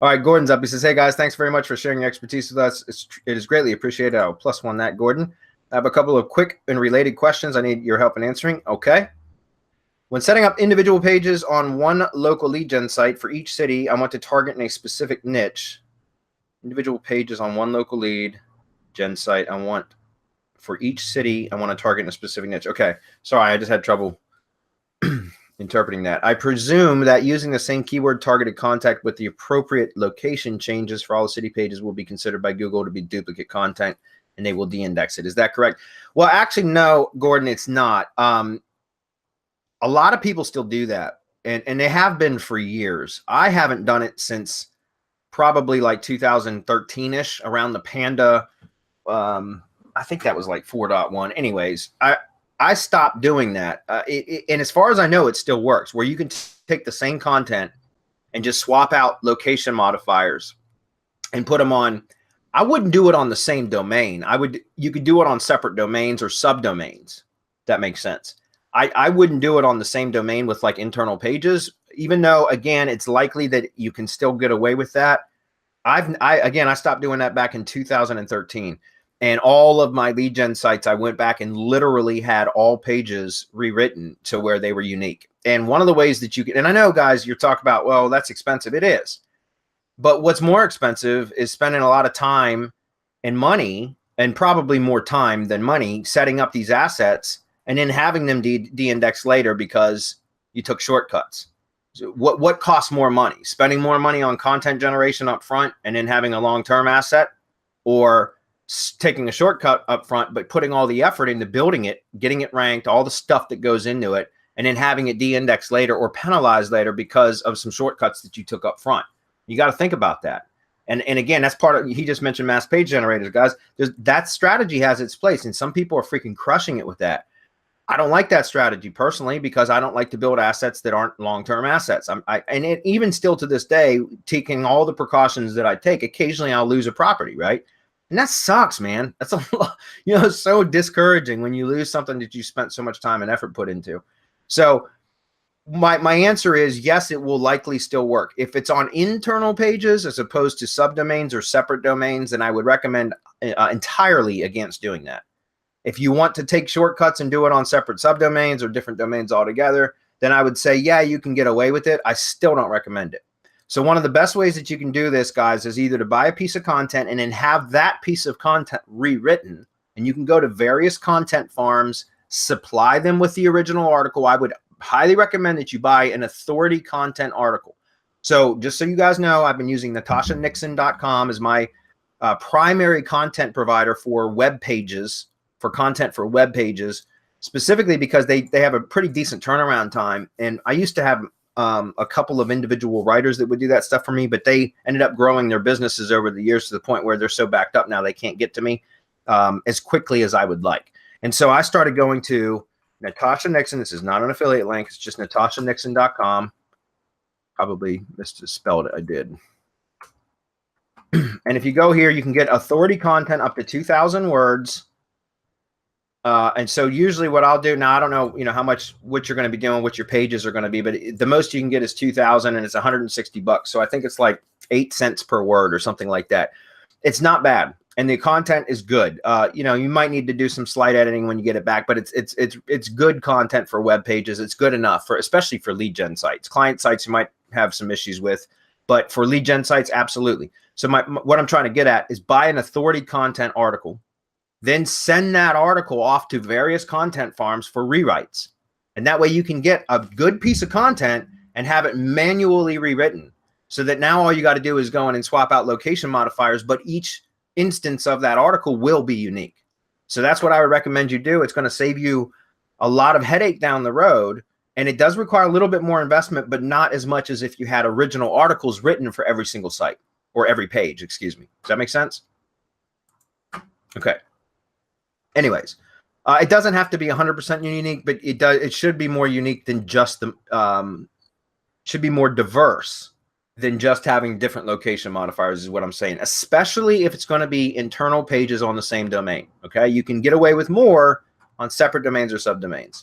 All right, Gordon's up. He says, hey, guys, thanks very much for sharing your expertise with us. It is greatly appreciated. I'll +1 that, Gordon. I have a couple of quick and related questions I need your help in answering. Okay. When setting up individual pages on one local lead gen site for each city, I want to target in a specific niche. Individual pages on one local lead gen site, I want for each city, I want to target in a specific niche. Okay. Sorry, I just had trouble interpreting that. I presume that using the same keyword targeted contact with the appropriate location changes for all the city pages will be considered by Google to be duplicate content and they will de-index it. Is that correct? Well, actually, no, Gordon, it's not. A lot of people still do that, and they have been for years. I haven't done it since probably like 2013-ish, around the Panda. I think that was like 4.1. Anyways, I stopped doing that. And as far as I know, it still works, where you can take the same content and just swap out location modifiers and put them on. I wouldn't do it on the same domain. You could do it on separate domains or subdomains. That makes sense. I wouldn't do it on the same domain with like internal pages, even though, again, it's likely that you can still get away with that. I stopped doing that back in 2013. And all of my lead gen sites, I went back and literally had all pages rewritten to where they were unique. And one of the ways that you can, and I know, guys, you're talking about, well, that's expensive. It is. But what's more expensive is spending a lot of time and money, and probably more time than money, setting up these assets and then having them de-index later because you took shortcuts. So what costs more money? Spending more money on content generation up front and then having a long-term asset, or taking a shortcut up front but putting all the effort into building it, getting it ranked, all the stuff that goes into it, and then having it de-indexed later or penalized later because of some shortcuts that you took up front? You got to think about that. And again, that's part of, he just mentioned mass page generators, guys. That strategy has its place, and some people are freaking crushing it with that. I don't like that strategy personally, because I don't like to build assets that aren't long-term assets. Even still to this day, taking all the precautions that I take, occasionally I'll lose a property, right? And that sucks, man. That's a lot, it's so discouraging when you lose something that you spent so much time and effort put into. So my answer is yes, it will likely still work. If it's on internal pages as opposed to subdomains or separate domains, then I would recommend entirely against doing that. If you want to take shortcuts and do it on separate subdomains or different domains altogether, then I would say, yeah, you can get away with it. I still don't recommend it. So one of the best ways that you can do this, guys, is either to buy a piece of content and then have that piece of content rewritten. And you can go to various content farms, supply them with the original article. I would highly recommend that you buy an authority content article. So just so you guys know, I've been using natashanixon.com as my primary content provider for web pages, for content for web pages, specifically because they have a pretty decent turnaround time. And I used to have a couple of individual writers that would do that stuff for me, but they ended up growing their businesses over the years to the point where they're so backed up now they can't get to me as quickly as I would like. And so I started going to Natasha Nixon. This is not an affiliate link. It's just natashanixon.com. Probably misspelled it. I did. And if you go here, you can get authority content up to 2,000 words. And so usually what I'll do now, I don't know, what you're going to be doing, what your pages are going to be, but the most you can get is 2,000, and it's $160. So I think it's like 8 cents per word or something like that. It's not bad. And the content is good. You might need to do some slight editing when you get it back, but it's good content for web pages. It's good enough especially for lead gen sites. Client sites you might have some issues with, but for lead gen sites, absolutely. So what I'm trying to get at is buy an authority content article, then send that article off to various content farms for rewrites. And that way you can get a good piece of content and have it manually rewritten, so that now all you got to do is go in and swap out location modifiers, but each instance of that article will be unique. So that's what I would recommend you do. It's going to save you a lot of headache down the road. And it does require a little bit more investment, but not as much as if you had original articles written for every single site, or every page, excuse me. Does that make sense? Okay. Anyways, it doesn't have to be 100% unique, but it should be more unique than just should be more diverse than just having different location modifiers is what I'm saying, especially if it's going to be internal pages on the same domain. Okay. You can get away with more on separate domains or subdomains.